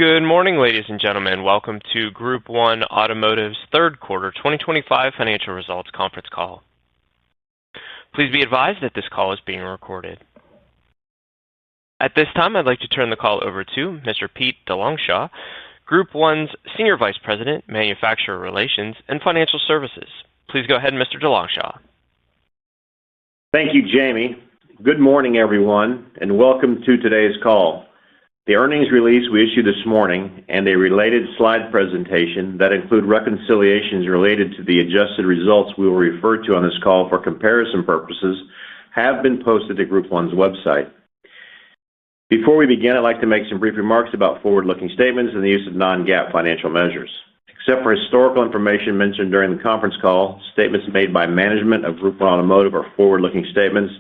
Good morning, ladies and gentlemen. Welcome to Group 1 Automotive's third quarter 2025 financial results conference call. Please be advised that this call is being recorded. At this time, I'd like to turn the call over to Mr. Pete DeLongchamps, Group 1's Senior Vice President, Manufacturer Relations and Financial Services. Please go ahead, Mr. DeLongchamps. Thank you, Jamie. Good morning, everyone, and welcome to today's call. The earnings release we issued this morning and a related slide presentation that include reconciliations related to the adjusted results we will refer to on this call for comparison purposes have been posted to Group 1's website. Before we begin, I'd like to make some brief remarks about forward-looking statements and the use of non-GAAP financial measures. Except for historical information mentioned during the conference call, statements made by management of Group 1 Automotive are forward-looking statements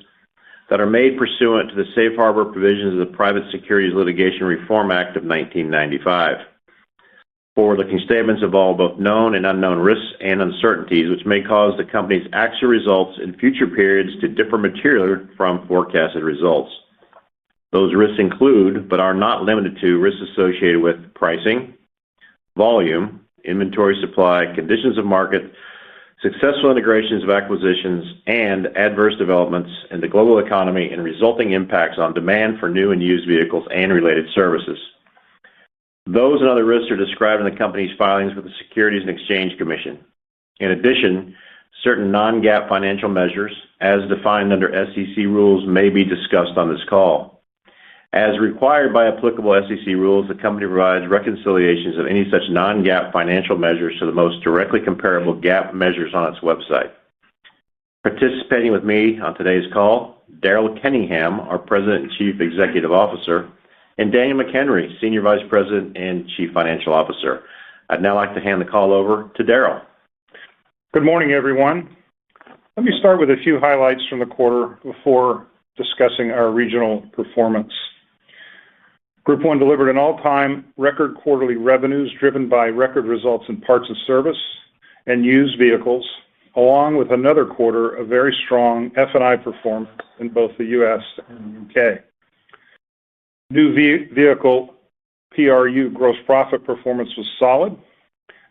that are made pursuant to the safe harbor provisions of the Private Securities Litigation Reform Act of 1995. Forward-looking statements involve both known and unknown risks and uncertainties, which may cause the company's actual results in future periods to differ materially from forecasted results. Those risks include, but are not limited to, risks associated with pricing, volume, inventory supply, conditions of market, successful integrations of acquisitions, and adverse developments in the global economy and resulting impacts on demand for new and used vehicles and related services. Those and other risks are described in the company's filings with the Securities and Exchange Commission. In addition, certain non-GAAP financial measures, as defined under SEC rules, may be discussed on this call. As required by applicable SEC rules, the company provides reconciliations of any such non-GAAP financial measures to the most directly comparable GAAP measures on its website. Participating with me on today's call, Daryl Kenningham, our President and Chief Executive Officer, and Daniel McHenry, Senior Vice President and Chief Financial Officer. I'd now like to hand the call over to Daryl. Good morning, everyone. Let me start with a few highlights from the quarter before discussing our regional performance. Group 1 delivered an all-time record quarterly revenues driven by record results in parts and service and used vehicles, along with another quarter of very strong F&I performance in both the U.S. and the UK. New vehicle PRU gross profit performance was solid,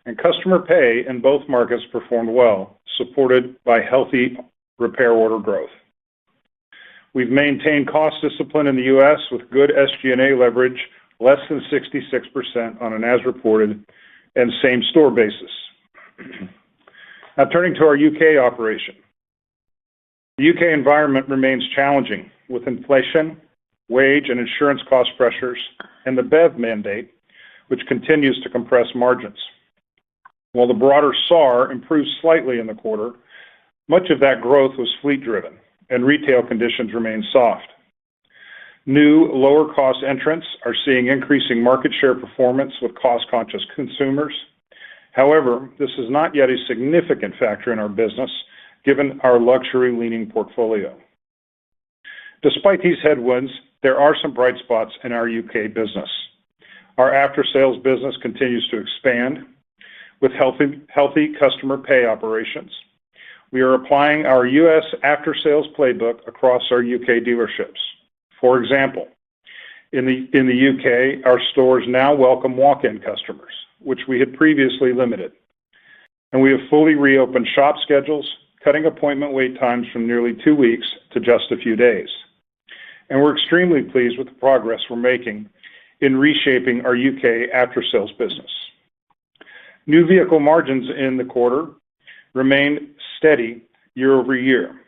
and customer pay in both markets performed well, supported by healthy repair order growth. We've maintained cost discipline in the U.S. with good SG&A leverage, less than 66% on an as-reported and same-store basis. Now turning to our UK operation. The UK environment remains challenging with inflation, wage and insurance cost pressures, and the BEV mandate, which continues to compress margins. While the broader SAR improved slightly in the quarter, much of that growth was fleet-driven, and retail conditions remain soft. New, lower-cost entrants are seeing increasing market share performance with cost-conscious consumers. However, this is not yet a significant factor in our business, given our luxury-leaning portfolio. Despite these headwinds, there are some bright spots in our UK business. Our after-sales business continues to expand with healthy customer pay operations. We are applying our U.S. after-sales playbook across our UK dealerships. For example, in the UK, our stores now welcome walk-in customers, which we had previously limited. And we have fully reopened shop schedules, cutting appointment wait times from nearly 2 weeks to just a few days. And we're extremely pleased with the progress we're making in reshaping our UK after-sales business. New vehicle margins in the quarter remained steady year over year.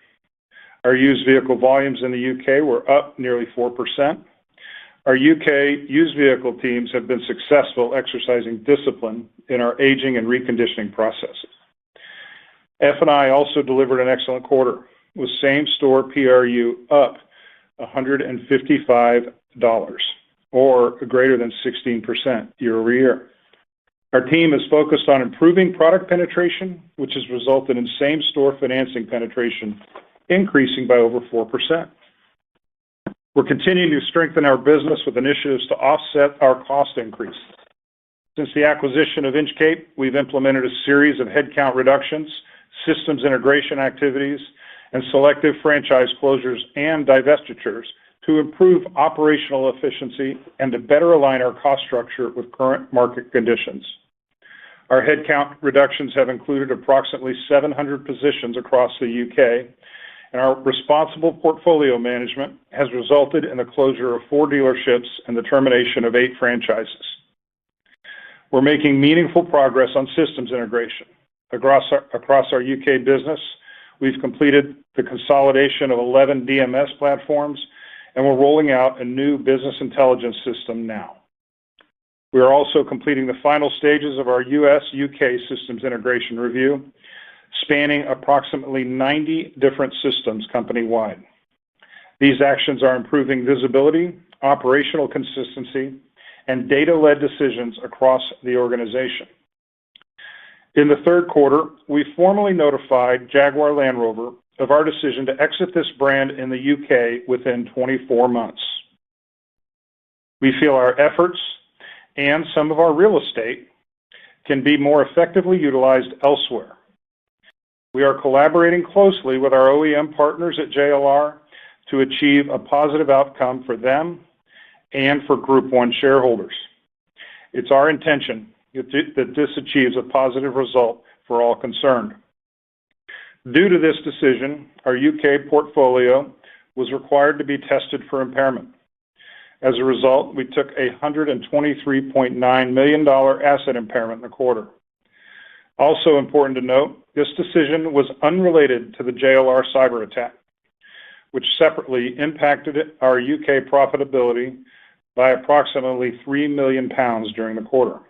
Our used vehicle volumes in the UK were up nearly 4%. Our UK used vehicle teams have been successful exercising discipline in our aging and reconditioning processes. F&I also delivered an excellent quarter, with same-store PRU up $155, or greater than 16% year over year. Our team is focused on improving product penetration, which has resulted in same-store financing penetration increasing by over 4%. We're continuing to strengthen our business with initiatives to offset our cost increase. Since the acquisition of Inchcape, we've implemented a series of headcount reductions, systems integration activities, and selective franchise closures and divestitures to improve operational efficiency and to better align our cost structure with current market conditions. Our headcount reductions have included approximately 700 positions across the UK, and our responsible portfolio management has resulted in the closure of 4 dealerships and the termination of 8 franchises. We're making meaningful progress on systems integration. Across our UK business, we've completed the consolidation of 11 DMS platforms, and we're rolling out a new business intelligence system now. We are also completing the final stages of our US-UK systems integration review, spanning approximately 90 different systems company-wide. These actions are improving visibility, operational consistency, and data-led decisions across the organization. In the third quarter, we formally notified Jaguar Land Rover of our decision to exit this brand in the UK within 24 months. We feel our efforts and some of our real estate can be more effectively utilized elsewhere. We are collaborating closely with our OEM partners at JLR to achieve a positive outcome for them and for Group 1 shareholders. It's our intention that this achieves a positive result for all concerned. Due to this decision, our UK portfolio was required to be tested for impairment. As a result, we took a $123.9 million asset impairment in the quarter. Also important to note, this decision was unrelated to the JLR cyber attack, which separately impacted our UK profitability by approximately £3 million during the quarter.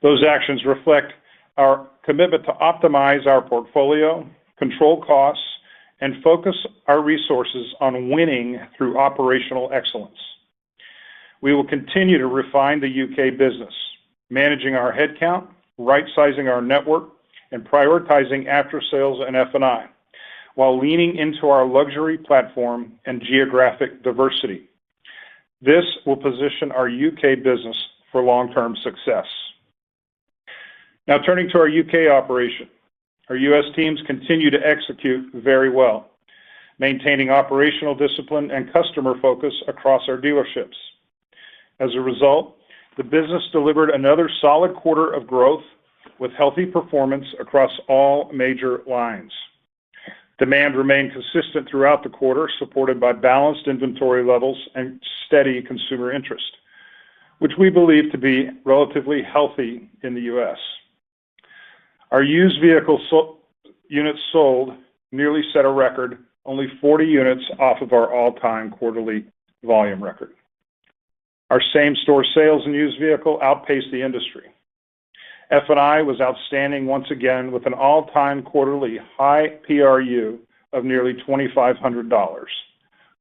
Those actions reflect our commitment to optimize our portfolio, control costs, and focus our resources on winning through operational excellence. We will continue to refine the UK business, managing our headcount, right-sizing our network, and prioritizing after-sales and F&I, while leaning into our luxury platform and geographic diversity. This will position our UK business for long-term success. Now turning to our UK operation. Our US teams continue to execute very well, maintaining operational discipline and customer focus across our dealerships. As a result, the business delivered another solid quarter of growth with healthy performance across all major lines. Demand remained consistent throughout the quarter, supported by balanced inventory levels and steady consumer interest, which we believe to be relatively healthy in the US. Our used vehicle units sold nearly set a record, only 40 units off of our all-time quarterly volume record. Our same-store sales in used vehicle outpaced the industry. F&I was outstanding once again with an all-time quarterly high PRU of nearly $2,500,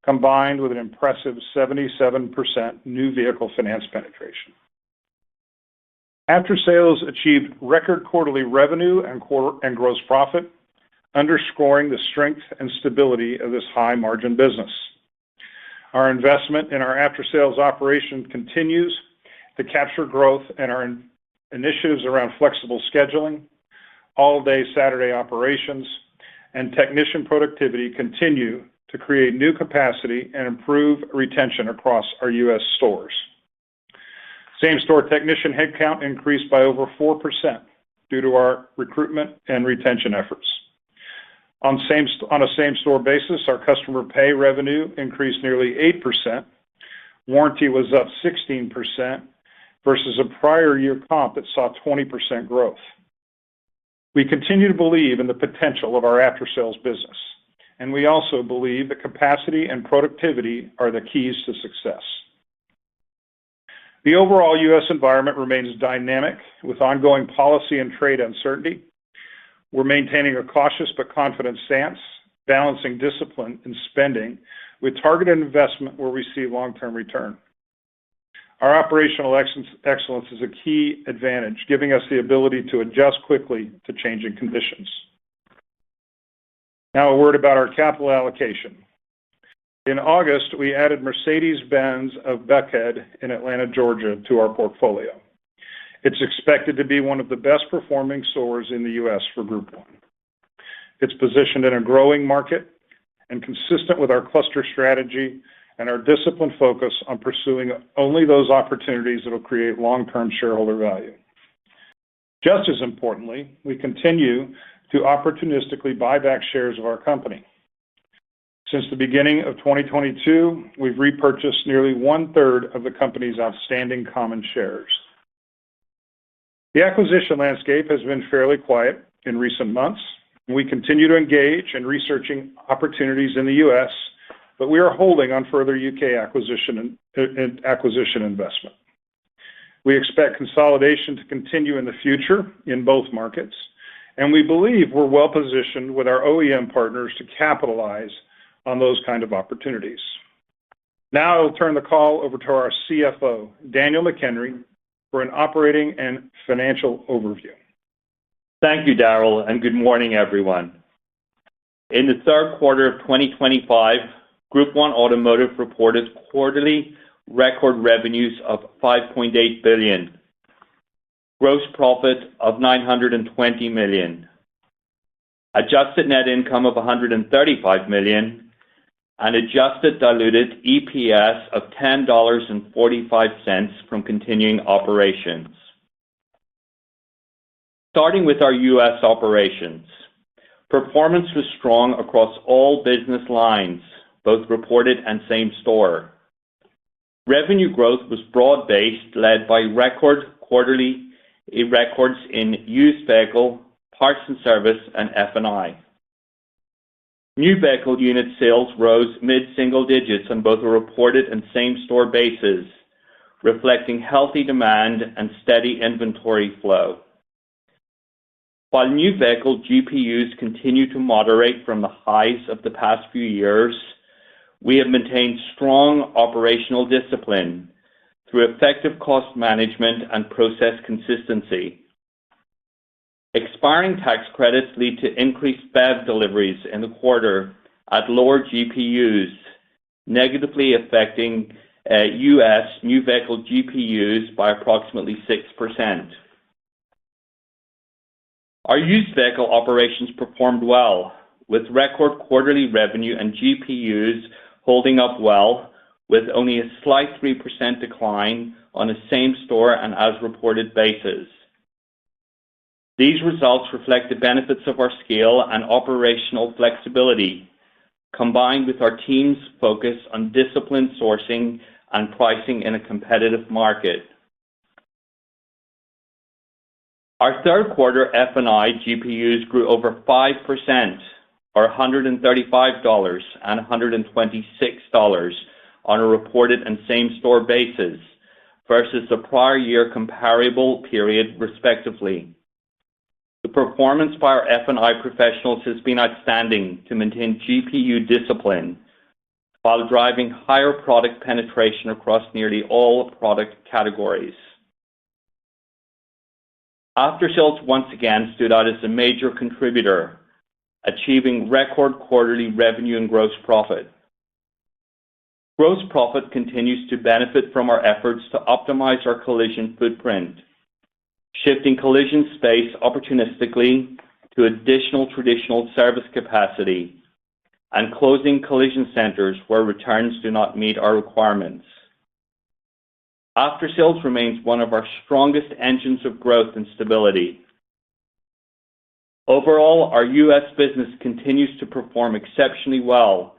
combined with an impressive 77% new vehicle finance penetration. After sales achieved record quarterly revenue and gross profit, underscoring the strength and stability of this high-margin business. Our investment in our after-sales operation continues to capture growth, and our initiatives around flexible scheduling, all-day Saturday operations, and technician productivity continue to create new capacity and improve retention across our U.S. stores. Same-store technician headcount increased by over 4% due to our recruitment and retention efforts. On a same-store basis, our customer pay revenue increased nearly 8%. Warranty was up 16% versus a prior year comp that saw 20% growth. We continue to believe in the potential of our after-sales business, and we also believe that capacity and productivity are the keys to success. The overall U.S. environment remains dynamic with ongoing policy and trade uncertainty. We're maintaining a cautious but confident stance, balancing discipline in spending with targeted investment where we see long-term return. Our operational excellence is a key advantage, giving us the ability to adjust quickly to changing conditions. Now a word about our capital allocation. In August, we added Mercedes-Benz of Buckhead in Atlanta, Georgia, to our portfolio. It's expected to be one of the best performing stores in the U.S. for Group 1. It's positioned in a growing market and consistent with our cluster strategy and our disciplined focus on pursuing only those opportunities that will create long-term shareholder value. Just as importantly, we continue to opportunistically buy back shares of our company. Since the beginning of 2022, we've repurchased nearly 1/3 of the company's outstanding common shares. The acquisition landscape has been fairly quiet in recent months. We continue to engage in researching opportunities in the U.S., but we are holding on further UK acquisition investment. We expect consolidation to continue in the future in both markets, and we believe we're well positioned with our OEM partners to capitalize on those kind of opportunities. Now I'll turn the call over to our CFO, Daniel McHenry, for an operating and financial overview. Thank you, Darrell, and good morning, everyone. In the third quarter of 2025, Group 1 Automotive reported quarterly record revenues of $5.8 billion, gross profit of $920 million, adjusted net income of $135 million, and adjusted diluted EPS of $10.45 from continuing operations. Starting with our U.S. operations, performance was strong across all business lines, both reported and same-store. Revenue growth was broad-based, led by records in used vehicle, parts and service, and F&I. New vehicle unit sales rose mid-single digits on both a reported and same-store basis, reflecting healthy demand and steady inventory flow. While new vehicle GPUs continue to moderate from the highs of the past few years, we have maintained strong operational discipline through effective cost management and process consistency. Expiring tax credits lead to increased BEV deliveries in the quarter at lower GPUs, negatively affecting U.S. new vehicle GPUs by approximately 6%. Our used vehicle operations performed well, with record quarterly revenue and GPUs holding up well, with only a slight 3% decline on a same-store and as-reported basis. These results reflect the benefits of our scale and operational flexibility, combined with our team's focus on disciplined sourcing and pricing in a competitive market. Our third quarter F&I GPUs grew over 5%, or $135 and $126 on a reported and same-store basis, versus the prior year comparable period, respectively. The performance by our F&I professionals has been outstanding to maintain GPU discipline while driving higher product penetration across nearly all product categories. After-sales once again stood out as a major contributor, achieving record quarterly revenue and gross profit. Gross profit continues to benefit from our efforts to optimize our collision footprint, shifting collision space opportunistically to additional traditional service capacity, and closing collision centers where returns do not meet our requirements. After-sales remains one of our strongest engines of growth and stability. Overall, our U.S. business continues to perform exceptionally well,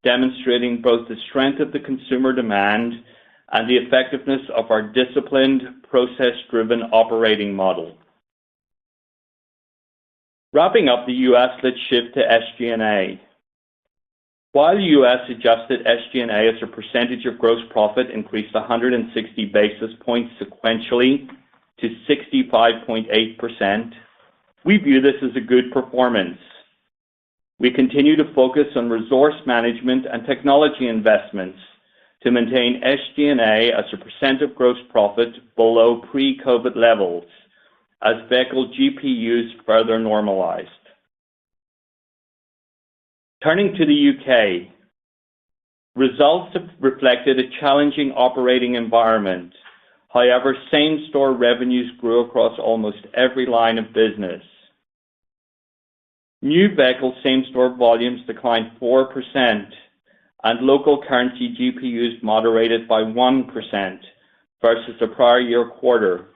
demonstrating both the strength of the consumer demand and the effectiveness of our disciplined, process-driven operating model. Wrapping up the U.S., let's shift to SG&A. While U.S. adjusted SG&A as a percentage of gross profit increased 160 basis points sequentially to 65.8%, we view this as a good performance. We continue to focus on resource management and technology investments to maintain SG&A as a percent of gross profit below pre-COVID levels as vehicle GPUs further normalized. Turning to the UK, results have reflected a challenging operating environment. However, same-store revenues grew across almost every line of business. New vehicle same-store volumes declined 4%, and local currency GPUs moderated by 1% versus the prior year quarter,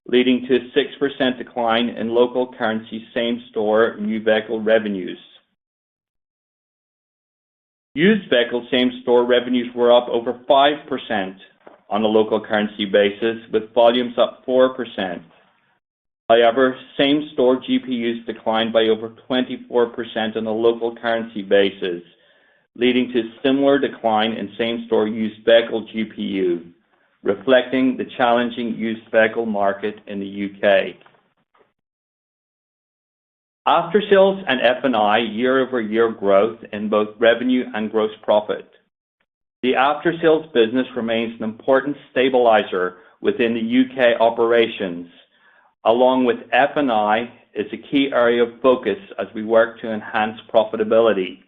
leading to a 6% decline in local currency same-store new vehicle revenues. Used vehicle same-store revenues were up over 5% on a local currency basis, with volumes up 4%. However, same-store GPUs declined by over 24% on a local currency basis, leading to a similar decline in same-store used vehicle GPU, reflecting the challenging used vehicle market in the UK. After-sales and F&I year-over-year growth in both revenue and gross profit. The after-sales business remains an important stabilizer within the UK operations, along with F&I is a key area of focus as we work to enhance profitability.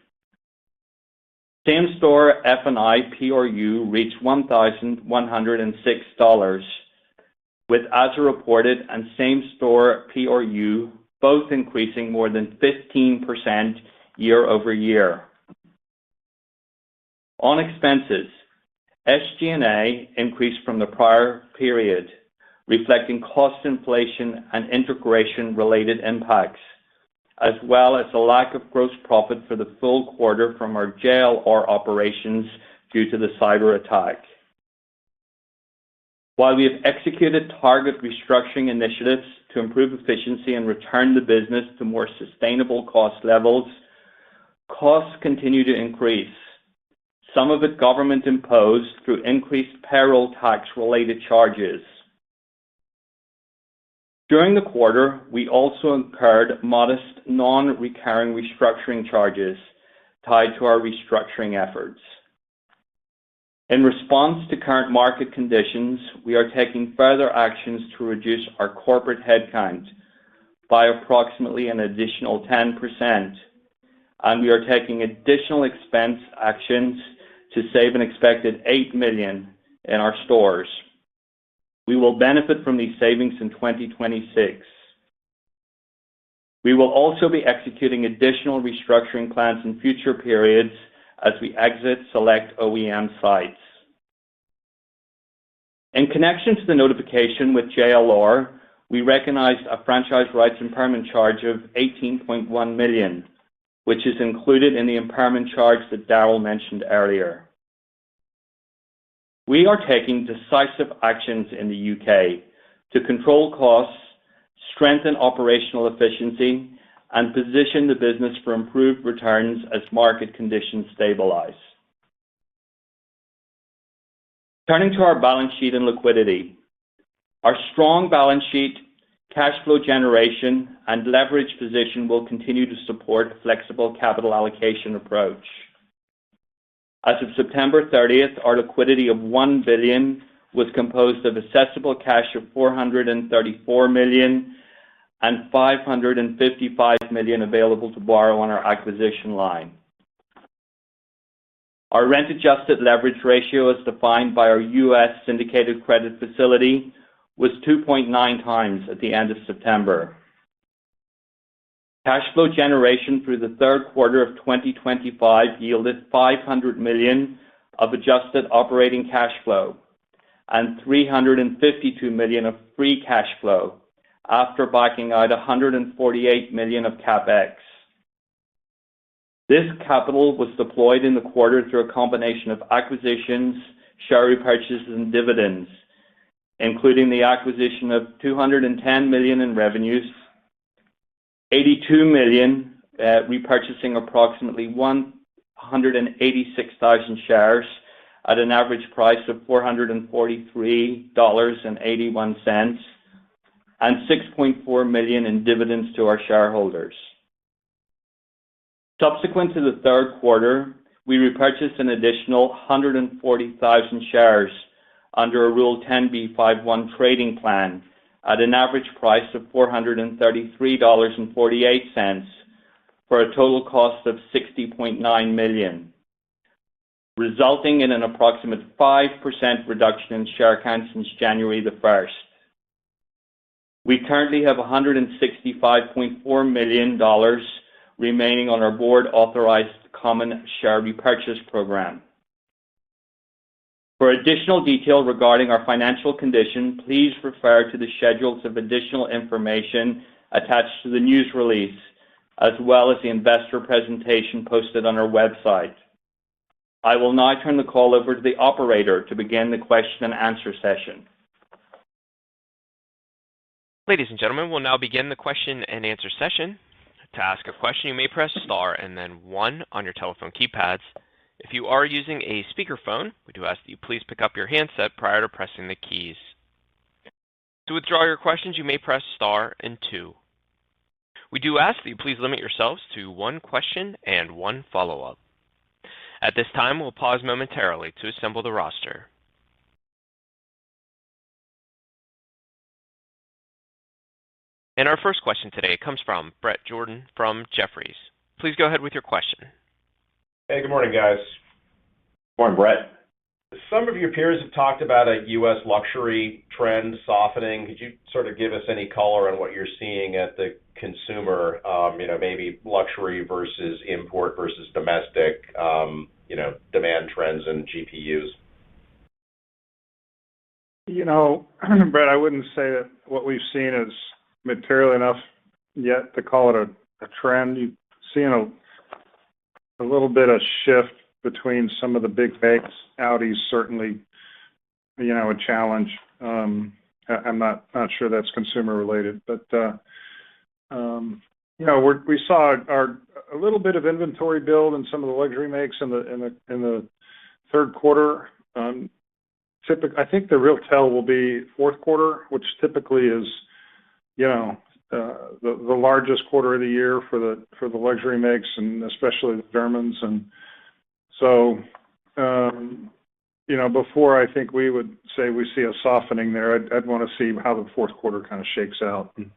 Same-store F&I PRU reached $1,106, with as-reported and same-store PRU both increasing more than 15% year-over-year. On expenses, SG&A increased from the prior period, reflecting cost inflation and integration-related impacts, as well as a lack of gross profit for the full quarter from our JLR operations due to the cyber attack. While we have executed target restructuring initiatives to improve efficiency and return the business to more sustainable cost levels, costs continue to increase, some of it government-imposed through increased payroll tax-related charges. During the quarter, we also incurred modest non-recurring restructuring charges tied to our restructuring efforts. In response to current market conditions, we are taking further actions to reduce our corporate headcount by approximately an additional 10%, and we are taking additional expense actions to save an expected $8 million in our stores. We will benefit from these savings in 2026. We will also be executing additional restructuring plans in future periods as we exit select OEM sites. In connection to the notification with JLR, we recognized a franchise rights impairment charge of $18.1 million, which is included in the impairment charge that Daryl mentioned earlier. We are taking decisive actions in the UK to control costs, strengthen operational efficiency, and position the business for improved returns as market conditions stabilize. Turning to our balance sheet and liquidity. Our strong balance sheet, cash flow generation, and leverage position will continue to support a flexible capital allocation approach. As of September 30th, our liquidity of $1 billion was composed of accessible cash of $434 million and $555 million available to borrow on our acquisition line. Our rent-adjusted leverage ratio, as defined by our U.S. syndicated credit facility, was 2.9 times at the end of September. Cash flow generation through the third quarter of 2025 yielded $500 million of adjusted operating cash flow and $352 million of free cash flow after backing out $148 million of CapEx. This capital was deployed in the quarter through a combination of acquisitions, share repurchases, and dividends, including the acquisition of $210 million in revenues, $82 million repurchasing approximately 186,000 shares at an average price of $443.81, and $6.4 million in dividends to our shareholders. Subsequent to the third quarter, we repurchased an additional 140,000 shares under a Rule 10b5-1 trading plan at an average price of $433.48 for a total cost of $60.9 million, resulting in an approximate 5% reduction in share count since January the 1st. We currently have $165.4 million remaining on our board-authorized common share repurchase program. For additional detail regarding our financial condition, please refer to the schedules of additional information attached to the news release, as well as the investor presentation posted on our website. I will now turn the call over to the operator to begin the question and answer session. Ladies and gentlemen, we'll now begin the question and answer session. To ask a question, you may press star and then 1 on your telephone keypads. If you are using a speakerphone, we do ask that you please pick up your handset prior to pressing the keys. To withdraw your questions, you may press star and 2. We do ask that you please limit yourselves to 1 question and 1 follow-up. At this time, we'll pause momentarily to assemble the roster. And our first question today comes from Bret Jordan from Jefferies. Please go ahead with your question. Hey, good morning, guys. Morning, Brett. Some of your peers have talked about a U.S. luxury trend softening. Could you sort of give us any color on what you're seeing at the consumer, maybe luxury versus import versus domestic, demand trends and GPUs? Brett, I wouldn't say that what we've seen is material enough yet to call it a trend. You've seen a little bit of shift between some of the big makes. Audi's certainly, a challenge. I'm not sure that's consumer related, but we saw a little bit of inventory build in some of the luxury makes in the third quarter. I think the real tell will be fourth quarter, which typically is, the largest quarter of the year for the luxury makes, and especially the Germans. And so, before I think we would say we see a softening there, I'd want to see how the fourth quarter kind of shakes out and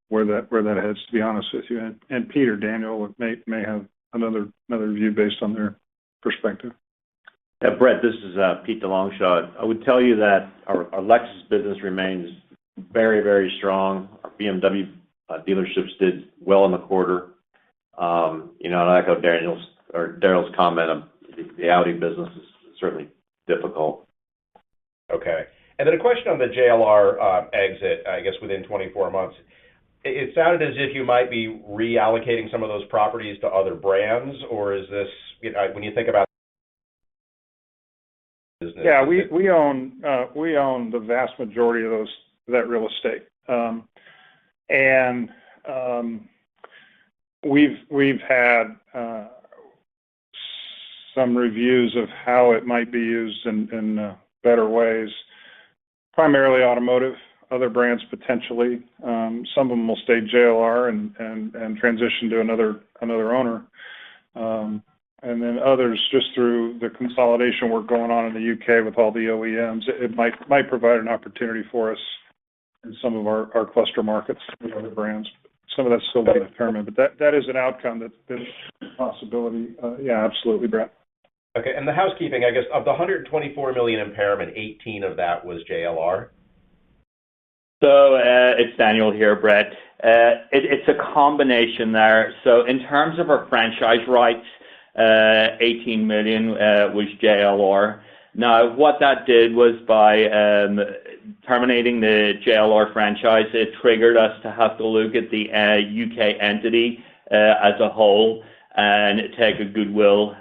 where that heads, to be honest with you. And Pete or Daniel may have another view based on their perspective. Yeah, Brett, this is Pete DeLongshot. I would tell you that our Lexus business remains very, very strong. Our BMW dealerships did well in the quarter. I echo Daryl's comment of the Audi business is certainly difficult. Okay. And then a question on the JLR exit, I guess, within 24 months. It sounded as if you might be reallocating some of those properties to other brands, or is this, when you think about business? Yeah, we own the vast majority of that real estate, and we've had some reviews of how it might be used in better ways. Primarily automotive, other brands potentially. Some of them will stay JLR and transition to another owner. And then others, just through the consolidation work going on in the UK with all the OEMs, it might provide an opportunity for us in some of our cluster markets with other brands. Some of that's still being determined, but that is an outcome that's a possibility. Yeah, absolutely, Brett. Okay, and the housekeeping, I guess, of the $124 million impairment, 18 of that was JLR? So it's Daniel here, Brett. It's a combination there. So in terms of our franchise rights, 18 million was JLR. Now, what that did was by terminating the JLR franchise, it triggered us to have to look at the UK entity as a whole and take a goodwill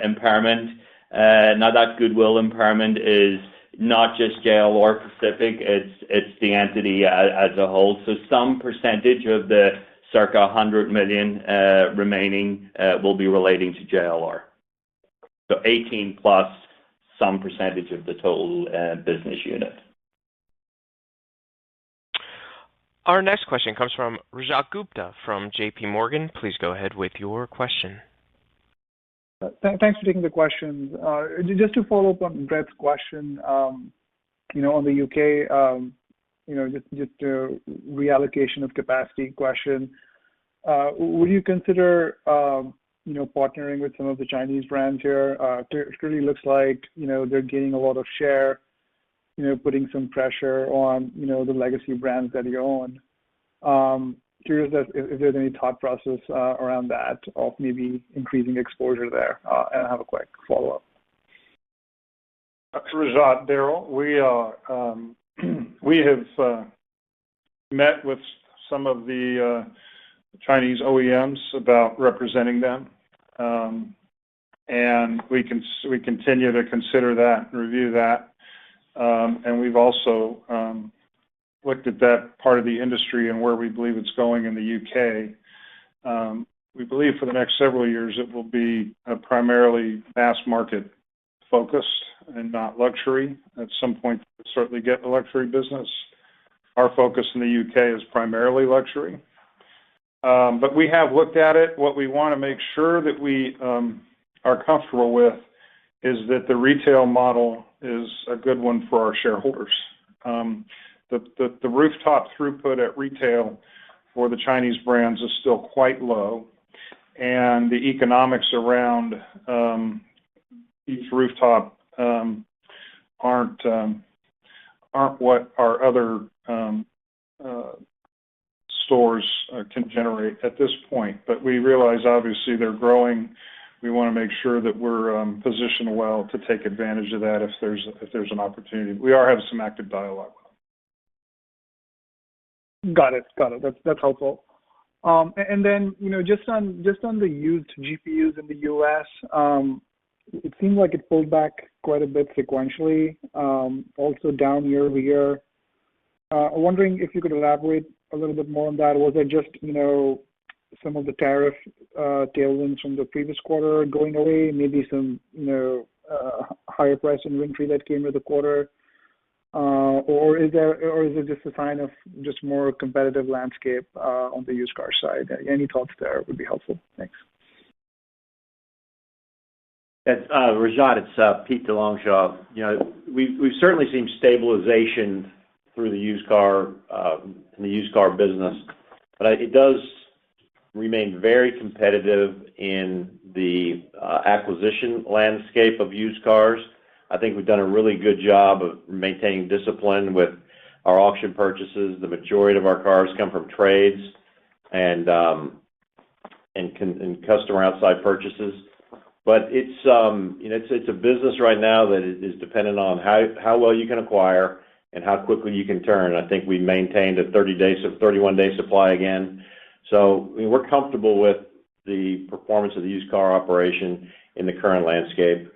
impairment. Now, that goodwill impairment is not just JLR Pacific, it's the entity as a whole. So some percentage of the circa 100 million remaining will be relating to JLR. So 18 plus some percentage of the total business unit. Our next question comes from Rajat Gupta from JP Morgan. Please go ahead with your question. Thanks for taking the question. Just to follow up on Brett's question, on the UK, just a reallocation of capacity question. Would you consider, partnering with some of the Chinese brands here? It really looks like, they're gaining a lot of share, putting some pressure on, the legacy brands that you own. curious if there's any thought process around that of maybe increasing exposure there. And I have a quick follow-up. Rajat, Daryl, we have met with some of the Chinese OEMs about representing them, and we continue to consider that and review that. And we've also looked at that part of the industry and where we believe it's going in the UK. We believe for the next several years it will be primarily mass market focused and not luxury. At some point, we'll certainly get the luxury business. Our focus in the UK is primarily luxury. But we have looked at it. What we want to make sure that we are comfortable with is that the retail model is a good one for our shareholders. The rooftop throughput at retail for the Chinese brands is still quite low, and the economics around each rooftop aren't what our other stores can generate at this point. But we realize obviously they're growing. We want to make sure that we're positioned well to take advantage of that if there's an opportunity. We are having some active dialogue with them. Got it. That's helpful. And then just on the used GPUs in the U.S., it seems like it pulled back quite a bit sequentially, also down year over year. I'm wondering if you could elaborate a little bit more on that. Was it just some of the tariff tailwinds from the previous quarter going away, maybe some higher price inventory that came with the quarter, or is it just a sign of just more competitive landscape on the used car side? Any thoughts there would be helpful. Thanks. Rajat, it's Pete DeLongchamp. We've certainly seen stabilization through the used car in the used car business, but it does remain very competitive in the acquisition landscape of used cars. I think we've done a really good job of maintaining discipline with our auction purchases. The majority of our cars come from trades and customer outside purchases. But it's a business right now that is dependent on how well you can acquire and how quickly you can turn. I think we maintained a 31-day supply again. So we're comfortable with the performance of the used car operation in the current landscape.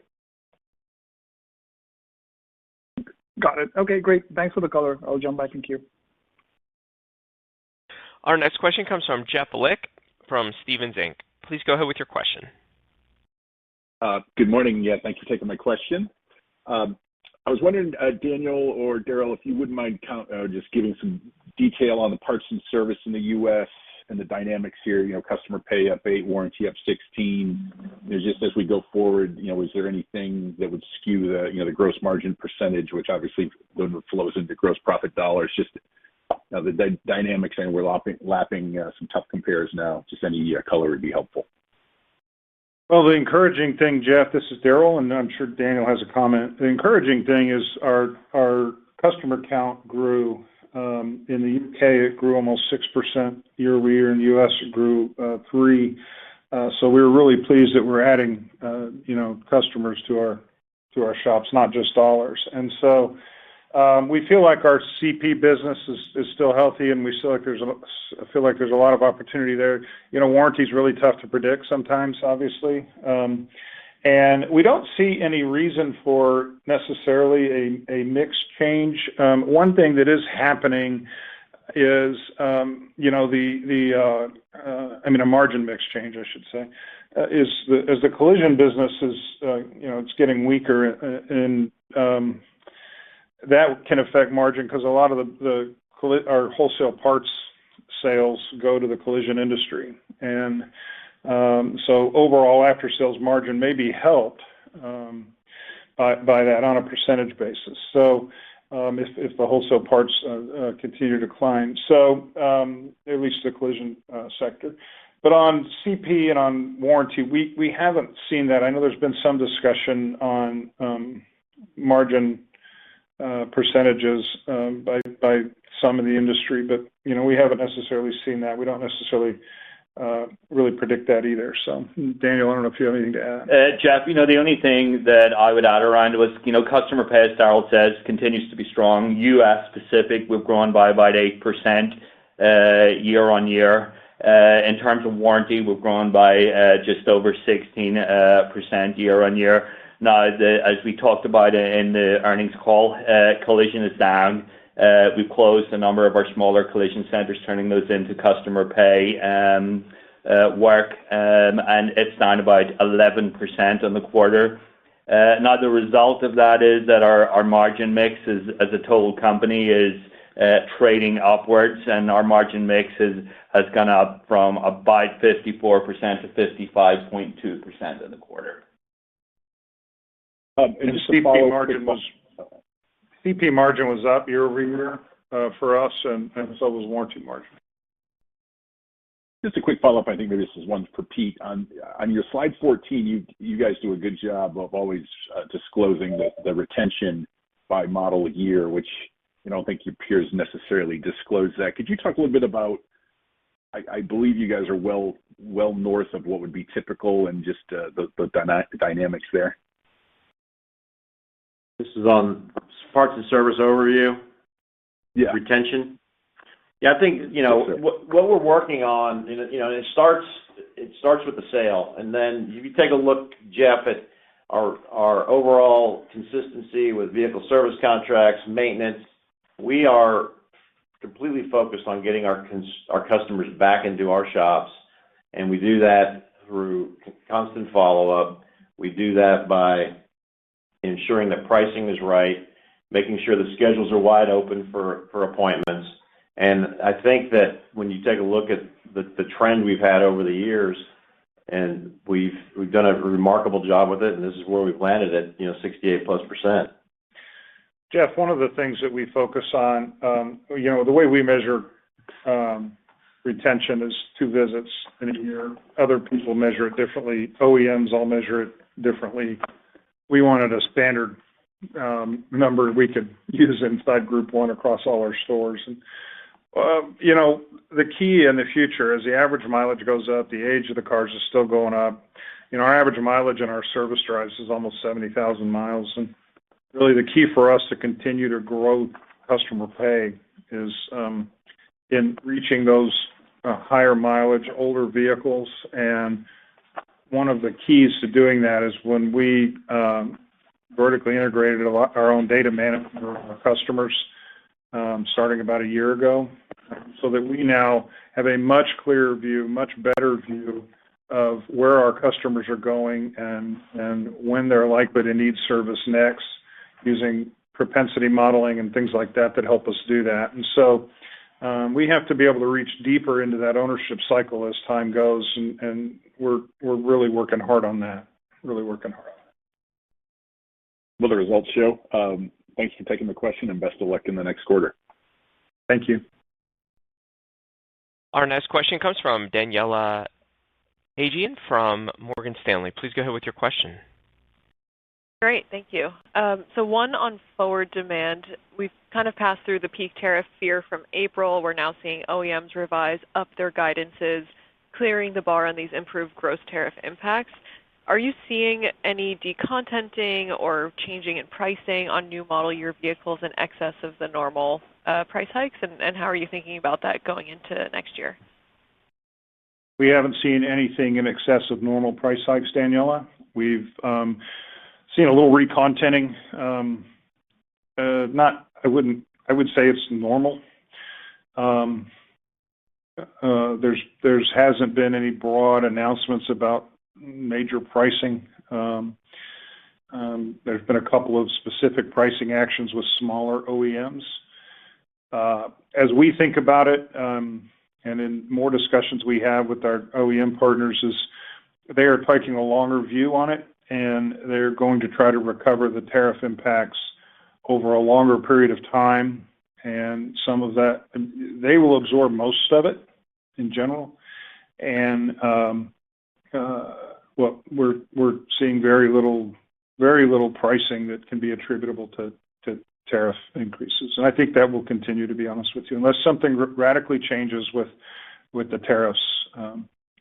Got it. Okay, great. Thanks for the color. I'll jump back in queue. Our next question comes from Jeff Lick from Stephens Inc. Please go ahead with your question. Good morning. Yeah, thanks for taking my question. I was wondering, Daniel or Daryl, if you wouldn't mind just giving some detail on the parts and service in the U.S. and the dynamics here. Customer pay up 8, warranty up 16. Just as we go forward, is there anything that would skew the gross margin percentage, which obviously flows into gross profit dollars? Just the dynamics, and we're lapping some tough compares now. Just any color would be helpful. Well, the encouraging thing, Jeff, this is Daryl, and I'm sure Daniel has a comment. The encouraging thing is our customer count grew. In the UK, it grew almost 6% year over year. In the US, it grew 3%. So we were really pleased that we're adding, customers to our shops, not just dollars. And so we feel like our CP business is still healthy, and we feel like there's a lot of opportunity there. Warranty is really tough to predict sometimes, obviously. And we don't see any reason for necessarily a mix change. One thing that is happening is, a margin mix change, I should say, as the collision business is, it's getting weaker, and that can affect margin because a lot of our wholesale parts sales go to the collision industry. And so overall after-sales margin may be helped by that on a percentage basis. So if the wholesale parts continue to decline, so at least the collision sector. But on CP and on warranty, we haven't seen that. I know there's been some discussion on margin percentages by some in the industry, but, we haven't necessarily seen that. We don't necessarily really predict that either. So, Daniel, I don't know if you have anything to add. Jeff, the only thing that I would add around was, customer pay, as Darrell says, continues to be strong. U.S. specific, we've grown by about 8% year on year. In terms of warranty, we've grown by just over 16% year on year. Now, as we talked about in the earnings call, collision is down. We've closed a number of our smaller collision centers, turning those into customer pay work, and it's down about 11% on the quarter. Now, the result of that is that our margin mix as a total company is trading upwards, and our margin mix has gone up from about 54% to 55.2% in the quarter. And CP margin was up year over year for us, and so was warranty margin. Just a quick follow-up. I think maybe this is one for Pete. On your slide 14, you guys do a good job of always disclosing the retention by model year, which I don't think your peers necessarily disclose that. Could you talk a little bit about? I believe you guys are well north of what would be typical, and just the dynamics there. This is on parts and service overview. Yeah. Retention. Yeah, I think what we're working on. It starts with the sale, and then if you take a look, Jeff, at our overall consistency with vehicle service contracts, maintenance, we are completely focused on getting our customers back into our shops, and we do that through constant follow-up. We do that by ensuring that pricing is right, making sure the schedules are wide open for appointments. And I think that when you take a look at the trend we've had over the years, and we've done a remarkable job with it, and this is where we've landed at 68+%. Jeff, one of the things that we focus on, the way we measure retention is 2 visits in a year. Other people measure it differently. OEMs all measure it differently. We wanted a standard number we could use inside Group 1 across all our stores. And, the key in the future, as the average mileage goes up, the age of the cars is still going up. Our average mileage in our service drives is almost 70,000 miles. And really the key for us to continue to grow customer pay is in reaching those higher mileage, older vehicles. And one of the keys to doing that is when we vertically integrated our own data management for our customers starting about a year ago, so that we now have a much clearer view, much better view of where our customers are going and when they're likely to need service next, using propensity modeling and things like that help us do that. And so we have to be able to reach deeper into that ownership cycle as time goes, and we're really working hard on that. Really working hard on it. Well, the results show. Thanks for taking the question, and best of luck in the next quarter. Thank you. Our next question comes from Daniela Haigian from Morgan Stanley. Please go ahead with your question. Great, thank you. So one on forward demand. We've kind of passed through the peak tariff fear from April. We're now seeing OEMs revise up their guidances, clearing the bar on these improved gross tariff impacts. Are you seeing any decontenting or changing in pricing on new model year vehicles in excess of the normal price hikes? And how are you thinking about that going into next year? We haven't seen anything in excess of normal price hikes, Daniela. We've seen a little recontenting. I would say it's normal. There's hasn't been any broad announcements about major pricing. There's been a couple of specific pricing actions with smaller OEMs. As we think about it, and in more discussions we have with our OEM partners, is they are taking a longer view on it, and they're going to try to recover the tariff impacts over a longer period of time. And some of that, they will absorb most of it in general. And we're seeing very little pricing that can be attributable to tariff increases. And I think that will continue, to be honest with you, unless something radically changes with the tariffs.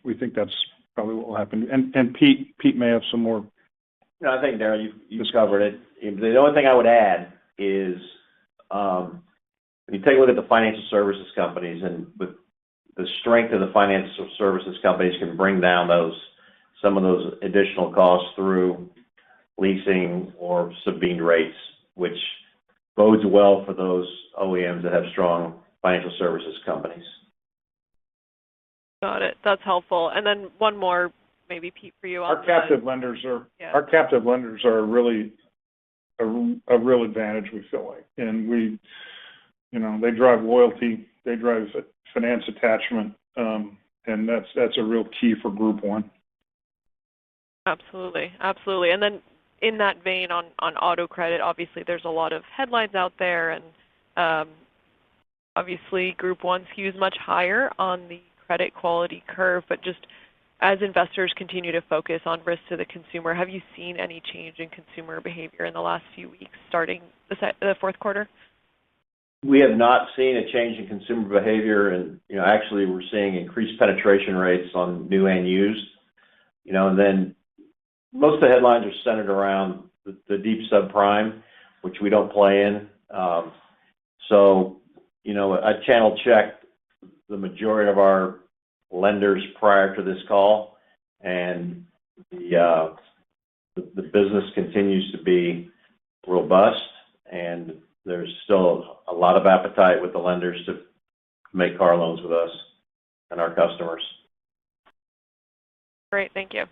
We think that's probably what will happen. And Pete may have some more. No, I think, Darryl, you've covered it. The only thing I would add is when you take a look at the financial services companies, and with the strength of the financial services companies can bring down some of those additional costs through leasing or subvened rates, which bodes well for those OEMs that have strong financial services companies. Got it. That's helpful. And then one more, maybe Pete, for you. Our captive lenders are really a real advantage, we feel like, and they drive loyalty, they drive finance attachment, and that's a real key for Group 1. Absolutely. And then in that vein on auto credit, obviously there's a lot of headlines out there, and obviously Group 1 skews much higher on the credit quality curve, but just as investors continue to focus on risk to the consumer, have you seen any change in consumer behavior in the last few weeks starting the fourth quarter? We have not seen a change in consumer behavior, and actually we're seeing increased penetration rates on new and used. And then most of the headlines are centered around the deep subprime, which we don't play in. I channel checked the majority of our lenders prior to this call, and the business continues to be robust, and there's still a lot of appetite with the lenders to make car loans with us and our customers. Great, thank you.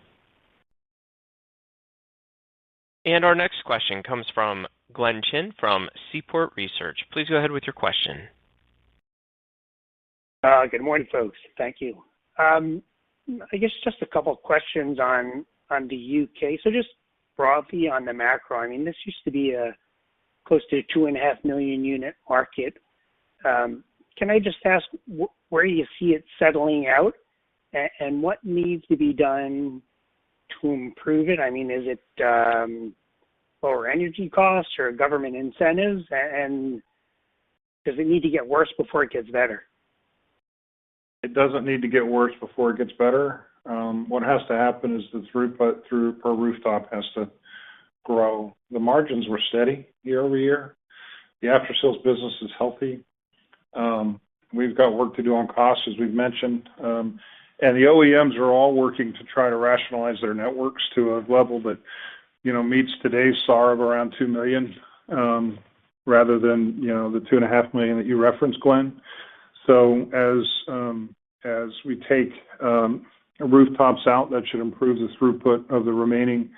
And our next question comes from Glenn Chin from Seaport Research. Please go ahead with your question. Good morning, folks. Thank you. I guess just a couple of questions on the UK. So just broadly on the macro, I mean, this used to be a close to 2.5 million unit market. Can I just ask where you see it settling out, and what needs to be done to improve it? I mean, is it lower energy costs or government incentives, and does it need to get worse before it gets better? It doesn't need to get worse before it gets better. What has to happen is the throughput per rooftop has to grow. The margins were steady year over year. The after-sales business is healthy. We've got work to do on costs, as we've mentioned. And the OEMs are all working to try to rationalize their networks to a level that, meets today's SAR of around 2 million, rather than, the 2.5 million that you referenced, Glenn. So as we take rooftops out, that should improve the throughput of the remaining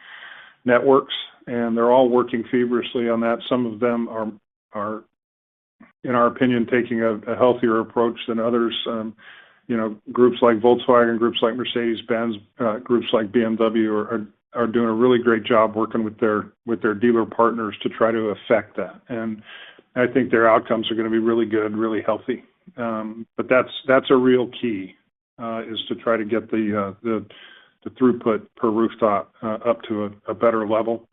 networks, and they're all working feverishly on that. Some of them are in our opinion, taking a healthier approach than others. Groups like Volkswagen, groups like Mercedes-Benz, groups like BMW are doing a really great job working with their dealer partners to try to affect that. And I think their outcomes are going to be really good, really healthy. But that's a real key, is to try to get the throughput per rooftop up to a better level.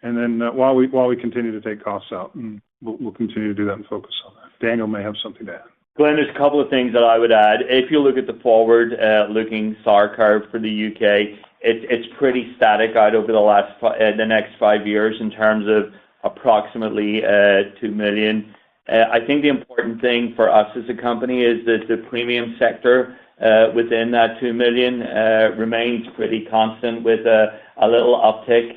And then while we continue to take costs out, and we'll continue to do that and focus on that. Daniel may have something to add. Glenn, there's a couple of things that I would add. If you look at the forward-looking SAR curve for the UK, it's pretty static out over the next 5 years in terms of approximately 2 million. I think the important thing for us as a company is that the premium sector within that 2 million remains pretty constant with a little uptick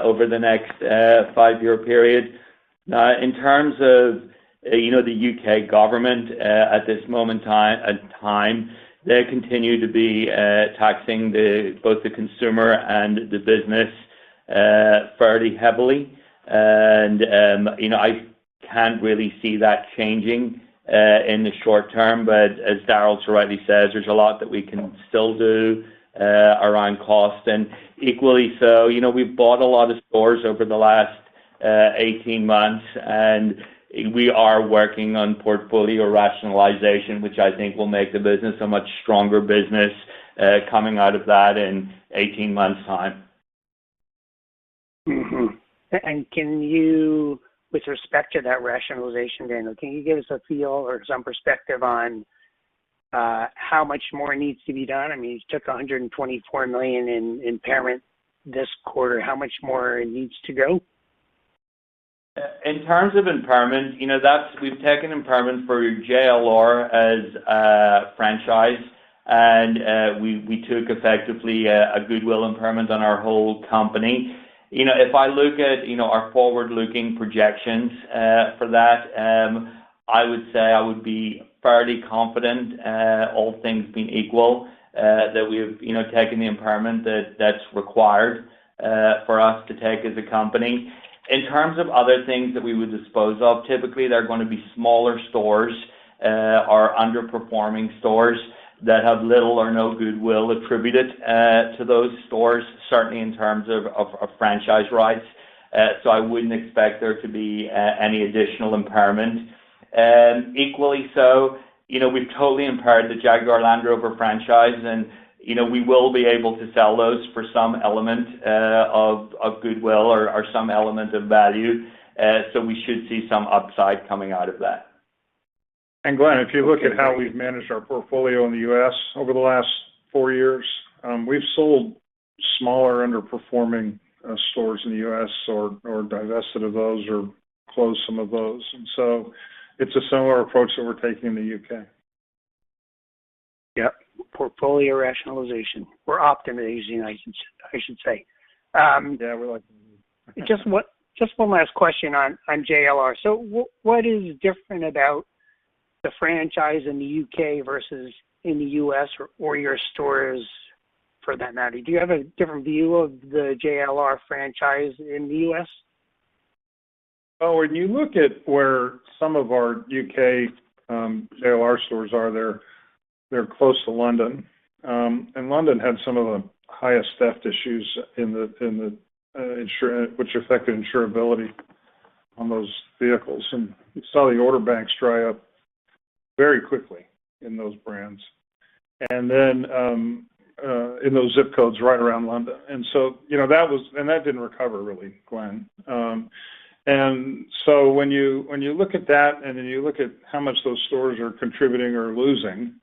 over the next 5-year period. Now, in terms of the UK government at this moment in time, they continue to be taxing both the consumer and the business fairly heavily, and I can't really see that changing in the short term. But as Darryl so rightly says, there's a lot that we can still do around cost, and equally so, we've bought a lot of stores over the last 18 months, and we are working on portfolio rationalization, which I think will make the business a much stronger business coming out of that in 18 months' time. Mm-hmm. And can you with respect to that rationalization, Daniel? Can you give us a feel or some perspective on how much more needs to be done? I mean, you took $124 million in impairment this quarter. How much more needs to go? In terms of impairment, we've taken impairment for JLR as a franchise, and we took effectively a goodwill impairment on our whole company. If I look at our forward-looking projections for that, I would say I would be fairly confident, all things being equal, that we've taken the impairment that's required for us to take as a company. In terms of other things that we would dispose of, typically they're going to be smaller stores or underperforming stores that have little or no goodwill attributed to those stores, certainly in terms of franchise rights. So I wouldn't expect there to be any additional impairment. Equally so, we've totally impaired the Jaguar Land Rover franchise, and we will be able to sell those for some element of goodwill or some element of value. So we should see some upside coming out of that. And Glenn, if you look at how we've managed our portfolio in the U.S. over the last 4 years, we've sold smaller, underperforming stores in the U.S. or divested of those or closed some of those. And so it's a similar approach that we're taking in the U.K. Yep, portfolio rationalization or optimization, I should say. Yeah, we're like just one last question on JLR. So what is different about the franchise in the UK versus in the US or your stores for that matter? Do you have a different view of the JLR franchise in the US? Oh, when you look at where some of our UK JLR stores are, they're close to London, and London had some of the highest theft issues which affected insurability on those vehicles, and you saw the order banks dry up very quickly in those brands, and then in those zip codes right around London, and so that didn't recover really, Glenn. And so when you look at that, and then you look at how much those stores are contributing or losing,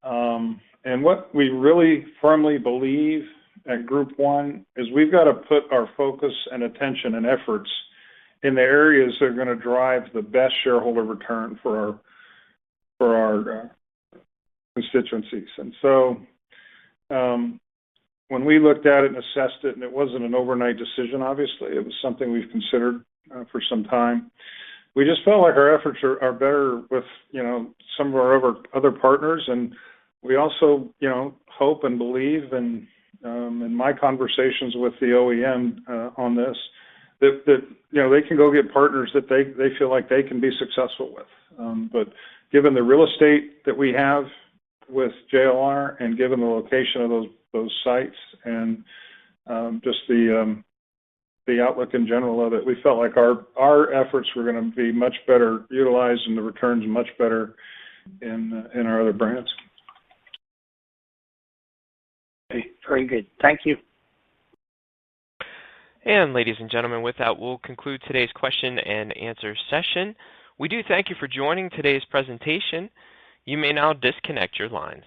and what we really firmly believe at Group 1 is we've got to put our focus and attention and efforts in the areas that are going to drive the best shareholder return for our constituencies. And so when we looked at it and assessed it, and it wasn't an overnight decision, obviously, it was something we've considered for some time. We just felt like our efforts are better with some of our other partners, and we also hope and believe, and in my conversations with the OEM on this, that they can go get partners that they feel like they can be successful with. But given the real estate that we have with JLR, and given the location of those sites, and just the outlook in general of it, we felt like our efforts were going to be much better utilized and the returns much better in our other brands. Okay, very good. Thank you. And ladies and gentlemen, with that, we'll conclude today's question and answer session. We do thank you for joining today's presentation. You may now disconnect your lines.